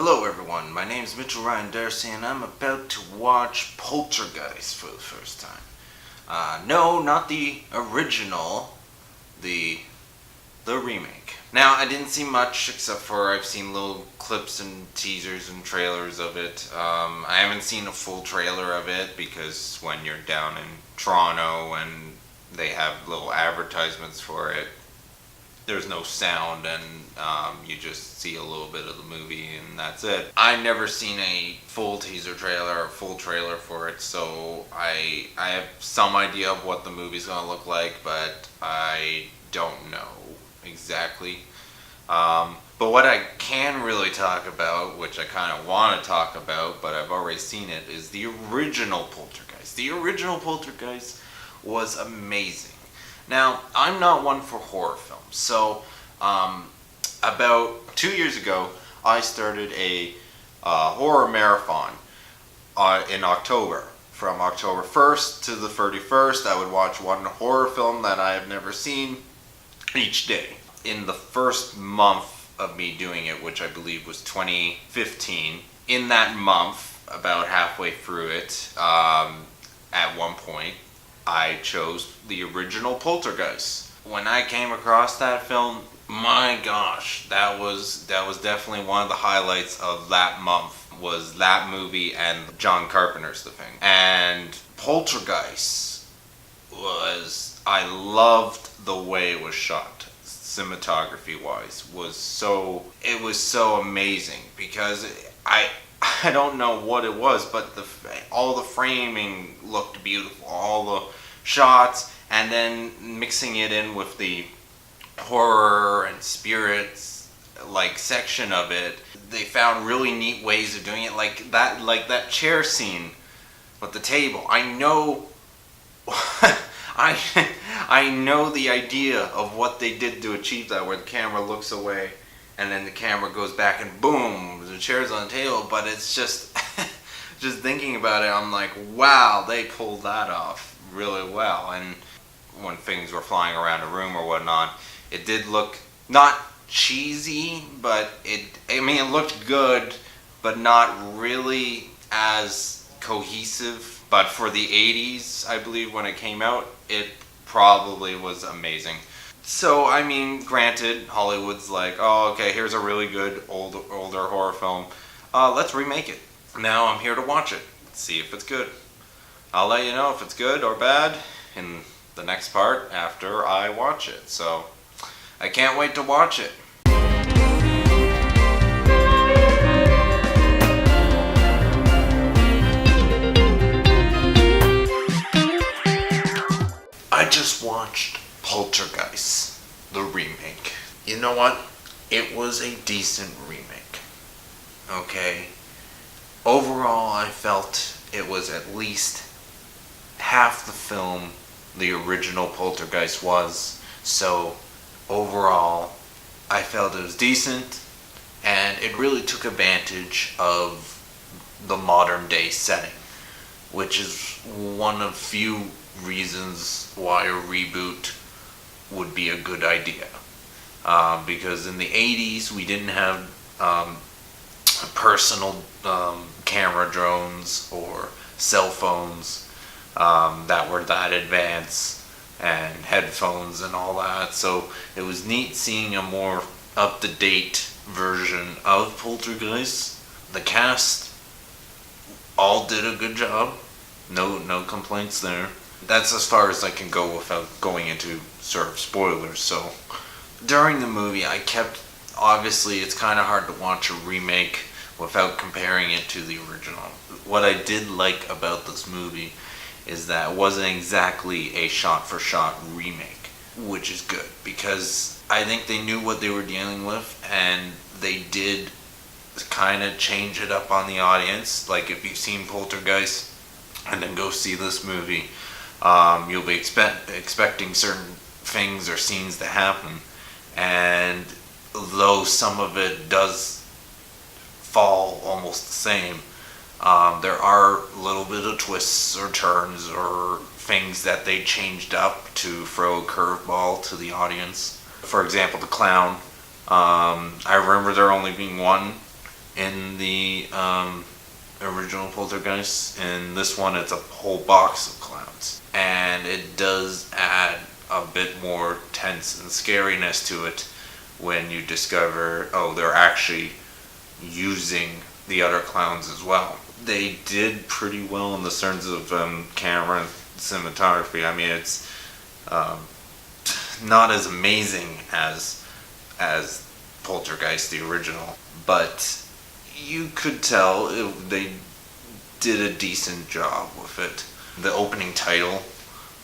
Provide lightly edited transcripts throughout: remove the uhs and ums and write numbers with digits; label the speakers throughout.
Speaker 1: Hello everyone, my name is Mitchell Ryan Darcy and I'm about to watch Poltergeist for the first time. No, not the original, the remake. Now, I didn't see much except for I've seen little clips and teasers and trailers of it. I haven't seen a full trailer of it because when you're down in Toronto and they have little advertisements for it, there's no sound and you just see a little bit of the movie and that's it. I've never seen a full teaser trailer or full trailer for it, so I have some idea of what the movie's gonna look like, but I don't know exactly. But what I can really talk about, which I kind of want to talk about, but I've already seen it, is the original Poltergeist. The original Poltergeist was amazing. Now, I'm not one for horror films, so about 2 years ago, I started a horror marathon in October. From October 1st to the 31st, I would watch one horror film that I have never seen each day. In the first month of me doing it, which I believe was 2015, in that month, about halfway through it, at one point, I chose the original Poltergeist. When I came across that film, my gosh, that was definitely one of the highlights of that month, was that movie and John Carpenter's The Thing. And Poltergeist I loved the way it was shot, cinematography wise, it was so amazing because I don't know what it was, but all the framing looked beautiful, all the shots, and then mixing it in with the horror and spirits section of it. They found really neat ways of doing it, like that chair scene with the table. I know I know the idea of what they did to achieve that, where the camera looks away and then the camera goes back and boom, the chair's on the table. But it's just just thinking about it, I'm like, wow, they pulled that off really well. And when things were flying around a room or whatnot, it did look not cheesy, but it looked good, but not really as cohesive. But for the 80s, I believe, when it came out, it probably was amazing. So, granted, Hollywood's like, oh, okay, here's a really good older horror film. Let's remake it. Now I'm here to watch it, see if it's good. I'll let you know if it's good or bad in the next part after I watch it. So, I can't wait to watch it. I just watched Poltergeist, the remake. You know what? It was a decent remake. Okay? Overall, I felt it was at least half the film the original Poltergeist was. So, overall, I felt it was decent, and it really took advantage of the modern day setting, which is one of few reasons why a reboot would be a good idea. Because in the 80s, we didn't have personal camera drones or cell phones that were that advanced, and headphones and all that. So it was neat seeing a more up-to-date version of Poltergeist. The cast all did a good job. No complaints there. That's as far as I can go without going into sort of spoilers. So during the movie, obviously it's kind of hard to watch a remake without comparing it to the original. What I did like about this movie is that it wasn't exactly a shot-for-shot remake, which is good, because I think they knew what they were dealing with, and they did kind of change it up on the audience. Like, if you've seen Poltergeist and then go see this movie, you'll be expecting certain things or scenes to happen, and though some of it does fall almost the same, there are a little bit of twists or turns or things that they changed up to throw a curveball to the audience. For example, the clown. I remember there only being one in the original Poltergeist. In this one, it's a whole box of clowns. And it does add a bit more tense and scariness to it when you discover, oh, they're actually using the other clowns as well. They did pretty well in the terms of camera and cinematography. I mean, it's not as amazing as Poltergeist, the original, but you could tell they did a decent job with it. The opening title,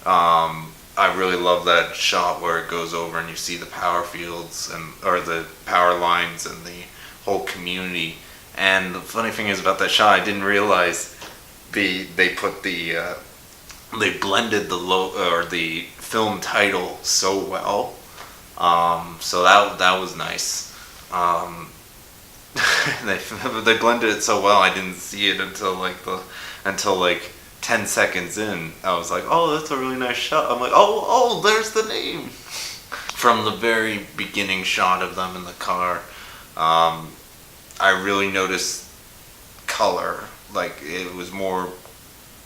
Speaker 1: I really love that shot where it goes over and you see the power fields or the power lines and the whole community. And the funny thing is about that shot, I didn't realize they blended the film title so well. So that was nice. They blended it so well. I didn't see it until like 10 seconds in. I was like, oh, that's a really nice shot. I'm like, oh, there's the name. From the very beginning shot of them in the car, I really noticed color. Like, it was more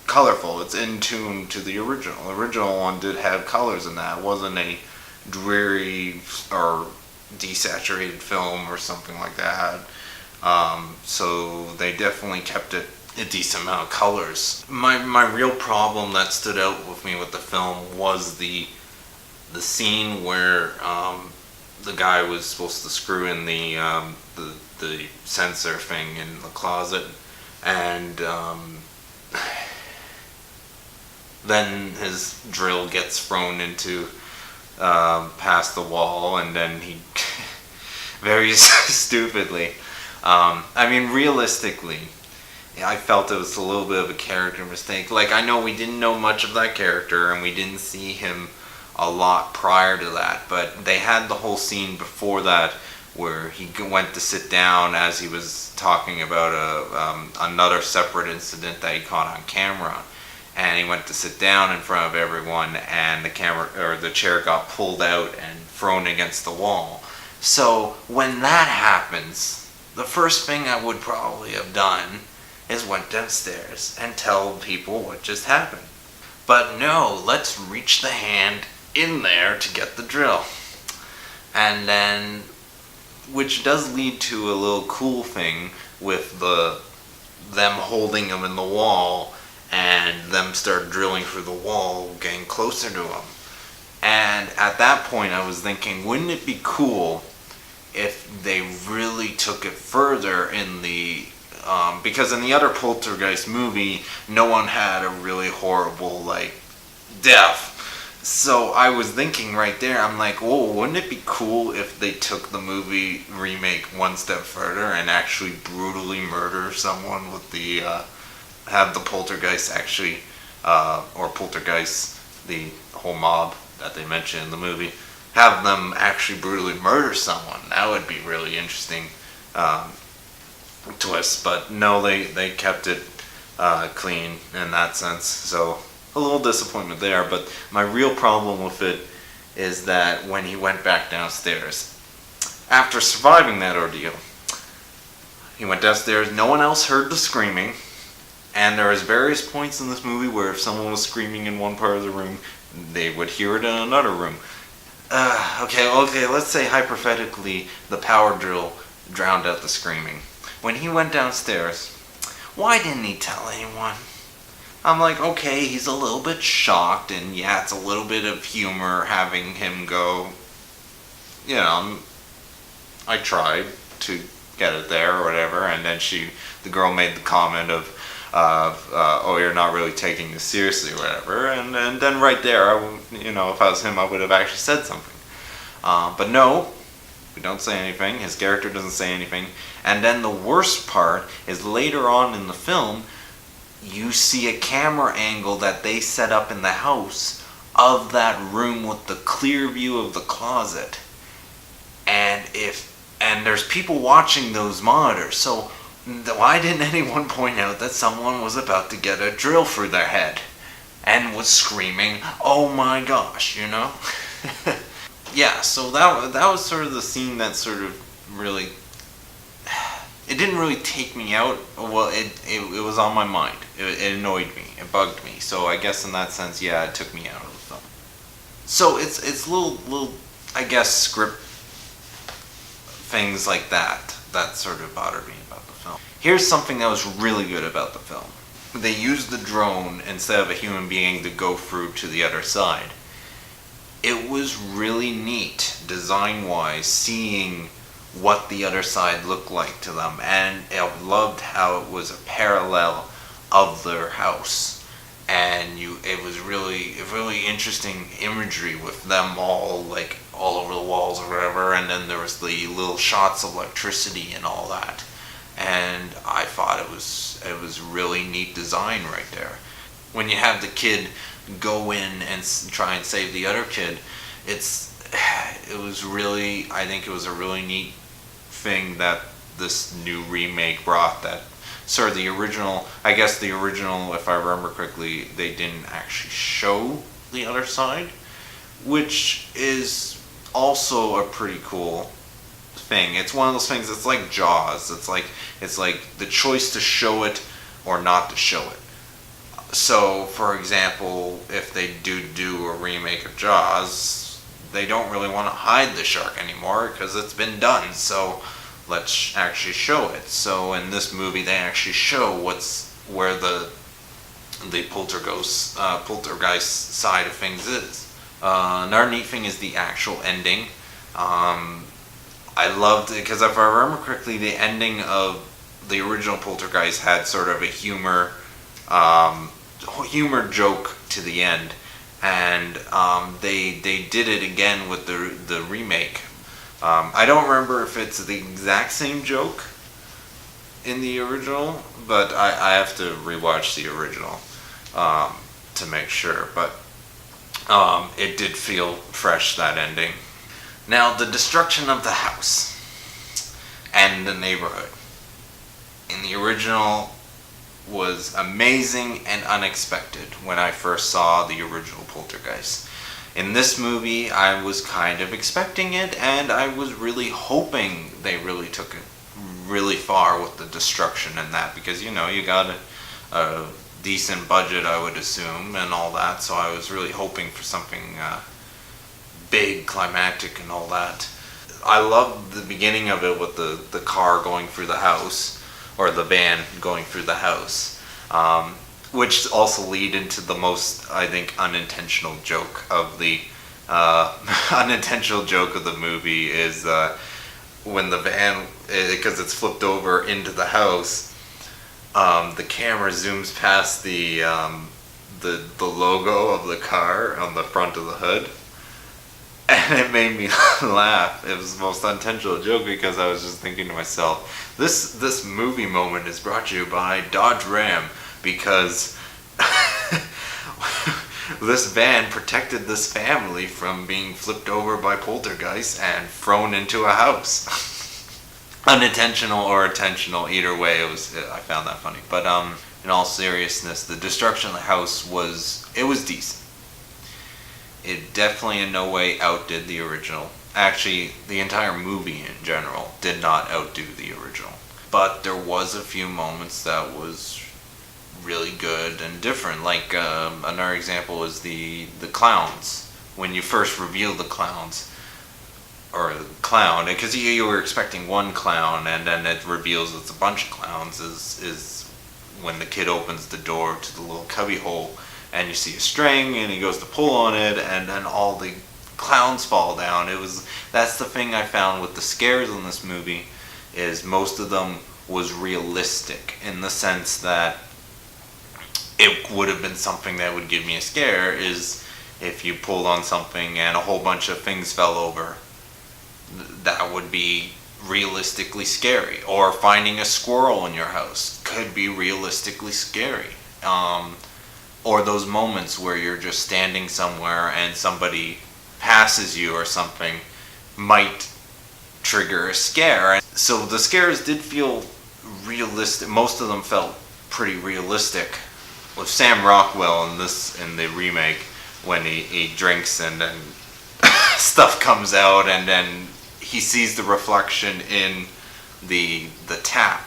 Speaker 1: colorful. It's in tune to the original. The original one did have colors in that. It wasn't a dreary or desaturated film or something like that. So they definitely kept it a decent amount of colors. My real problem that stood out with me with the film was the scene where the guy was supposed to screw in the sensor thing in the closet, and then his drill gets thrown into past the wall, and then he very stupidly. I mean, realistically, I felt it was a little bit of a character mistake. Like, I know we didn't know much of that character, and we didn't see him a lot prior to that, but they had the whole scene before that where he went to sit down as he was talking about another separate incident that he caught on camera, and he went to sit down in front of everyone, and the chair got pulled out and thrown against the wall. So when that happens, the first thing I would probably have done is went downstairs and tell people what just happened. But no, let's reach the hand in there to get the drill. And then, which does lead to a little cool thing with them holding him in the wall and them start drilling through the wall, getting closer to him. And at that point I was thinking, wouldn't it be cool if they really took it further in the because in the other Poltergeist movie, no one had a really horrible, like, death. So I was thinking right there, I'm like, whoa, wouldn't it be cool if they took the movie remake one step further and actually brutally murder someone with have the Poltergeist actually, or Poltergeist, the whole mob that they mentioned in the movie, have them actually brutally murder someone. That would be really interesting twist. But no, they kept it clean in that sense. So a little disappointment there. But my real problem with it is that when he went back downstairs, after surviving that ordeal, he went downstairs, no one else heard the screaming, and there was various points in this movie where if someone was screaming in one part of the room, they would hear it in another room. Okay, let's say hypothetically the power drill drowned out the screaming. When he went downstairs, why didn't he tell anyone? I'm like, okay, he's a little bit shocked, and yeah, it's a little bit of humor having him go, I tried to get it there or whatever, and then the girl made the comment of, oh, you're not really taking this seriously or whatever, and then right there, if I was him, I would have actually said something. But no, we don't say anything, his character doesn't say anything, and then the worst part is later on in the film, you see a camera angle that they set up in the house of that room with the clear view of the closet, and there's people watching those monitors, so why didn't anyone point out that someone was about to get a drill through their head and was screaming, oh my gosh, Yeah, so that was sort of the scene that sort of really it didn't really take me out. Well, it was on my mind. It annoyed me. It bugged me. So I guess in that sense, yeah, it took me out of the film. So it's little I guess script things like that sort of bothered me about the film. Here's something that was really good about the film. They used the drone instead of a human being to go through to the other side. It was really neat, design-wise, seeing what the other side looked like to them, and I loved how it was a parallel of their house, and it was really interesting imagery with them all like all over the walls or whatever, and then there was the little shots of electricity and all that, and I thought it was really neat design right there. When you have the kid go in and try and save the other kid, I think it was a really neat thing that this new remake brought. That the original, if I remember correctly, they didn't actually show the other side, which is also a pretty cool thing. It's one of those things. It's like Jaws. It's like the choice to show it or not to show it. So, for example, if they do a remake of Jaws, they don't really want to hide the shark anymore because it's been done. So let's actually show it. So in this movie, they actually show where the poltergeist side of things is. Another neat thing is the actual ending. I loved it because if I remember correctly, the ending of the original Poltergeist had sort of a humor joke to the end, and they did it again with the remake. I don't remember if it's the exact same joke in the original, but I have to rewatch the original to make sure. But it did feel fresh, that ending. Now, the destruction of the house and the neighborhood in the original was amazing and unexpected when I first saw the original Poltergeist. In this movie, I was kind of expecting it, and I was really hoping they really took it really far with the destruction and that, because you got a decent budget, I would assume, and all that, so I was really hoping for something big, climactic, and all that. I loved the beginning of it with the car going through the house, or the van going through the house, which also lead into the most, I think, unintentional joke of the movie is when the van, because it's flipped over into the house, the camera zooms past the logo of the car on the front of the hood. And it made me laugh. It was the most unintentional joke because I was just thinking to myself, this movie moment is brought to you by Dodge Ram, because this van protected this family from being flipped over by poltergeists and thrown into a house. Unintentional or intentional, either way, I found that funny. But in all seriousness, the destruction of the house was decent. It definitely in no way outdid the original. Actually, the entire movie in general did not outdo the original. But there was a few moments that was really good and different. Like another example is the clowns. When you first reveal the clowns, or the clown, because you were expecting one clown and then it reveals it's a bunch of clowns, is when the kid opens the door to the little cubby hole and you see a string and he goes to pull on it and then all the clowns fall down. That's the thing I found with the scares in this movie, is most of them was realistic in the sense that it would have been something that would give me a scare, is if you pulled on something and a whole bunch of things fell over. That would be realistically scary. Or finding a squirrel in your house could be realistically scary. Or those moments where you're just standing somewhere and somebody passes you or something might trigger a scare. So the scares did feel realistic. Most of them felt pretty realistic. With Sam Rockwell in the remake, when he drinks and then stuff comes out and then he sees the reflection in the tap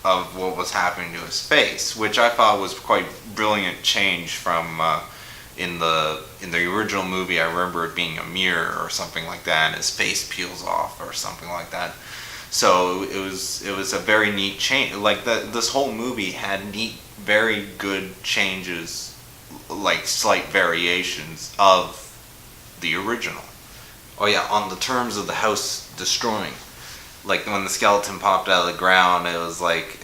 Speaker 1: of what was happening to his face, which I thought was quite brilliant change from in the original movie. I remember it being a mirror or something like that, and his face peels off or something like that. So it was a very neat change. Like this whole movie had neat, very good changes, like slight variations of the original. Oh yeah, on the terms of the house destroying. Like when the skeleton popped out of the ground, it was like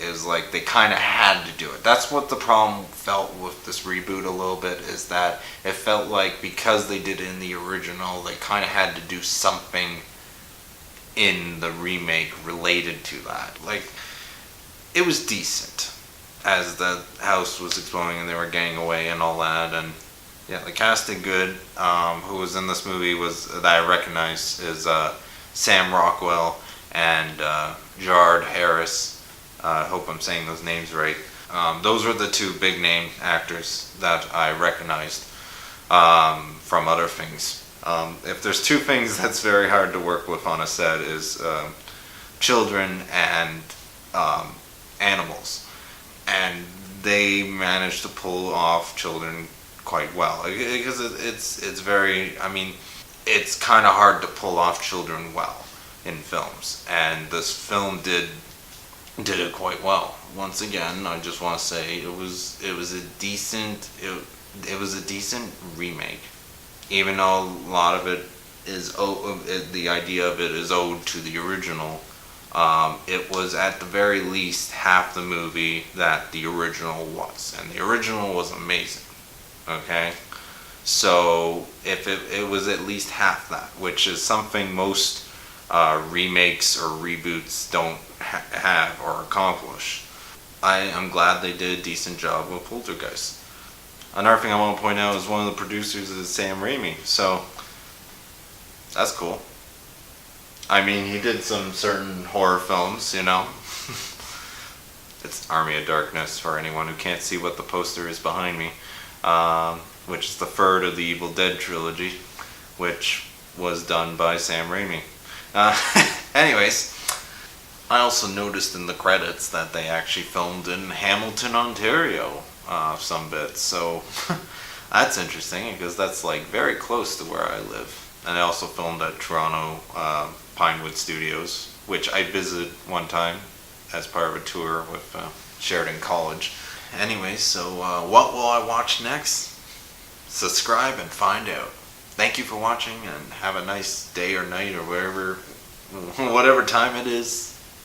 Speaker 1: they kind of had to do it. That's what the problem felt with this reboot a little bit, is that it felt like because they did it in the original, they kind of had to do something in the remake related to that. Like, it was decent as the house was exploding and they were getting away and all that, and yeah, the cast did good. Who was in this movie was that I recognize is Sam Rockwell and Jard Harris. I hope I'm saying those names right. Those were the two big name actors that I recognized from other things. If there's two things that's very hard to work with on a set is children and animals, and they managed to pull off children quite well, because it's very, I mean, it's kind of hard to pull off children well in films, and this film did it quite well. Once again, I just want to say it was a decent remake, even though a lot of it is the idea of it is owed to the original. It was at the very least half the movie that the original was, and the original was amazing. Okay, so if it was at least half that, which is something most remakes or reboots don't have or accomplish. I'm glad they did a decent job with Poltergeist. Another thing I want to point out is one of the producers is Sam Raimi, so that's cool. I mean, he did some certain horror films, you know. It's Army of Darkness for anyone who can't see what the poster is behind me, which is the third of the Evil Dead trilogy, which was done by Sam Raimi. Anyways, I also noticed in the credits that they actually filmed in Hamilton, Ontario, some bits, so that's interesting because that's like very close to where I live. And they also filmed at Toronto Pinewood Studios, which I visited one time as part of a tour with Sheridan College. Anyways, so what will I watch next? Subscribe and find out. Thank you for watching, and have a nice day or night or whatever time it is.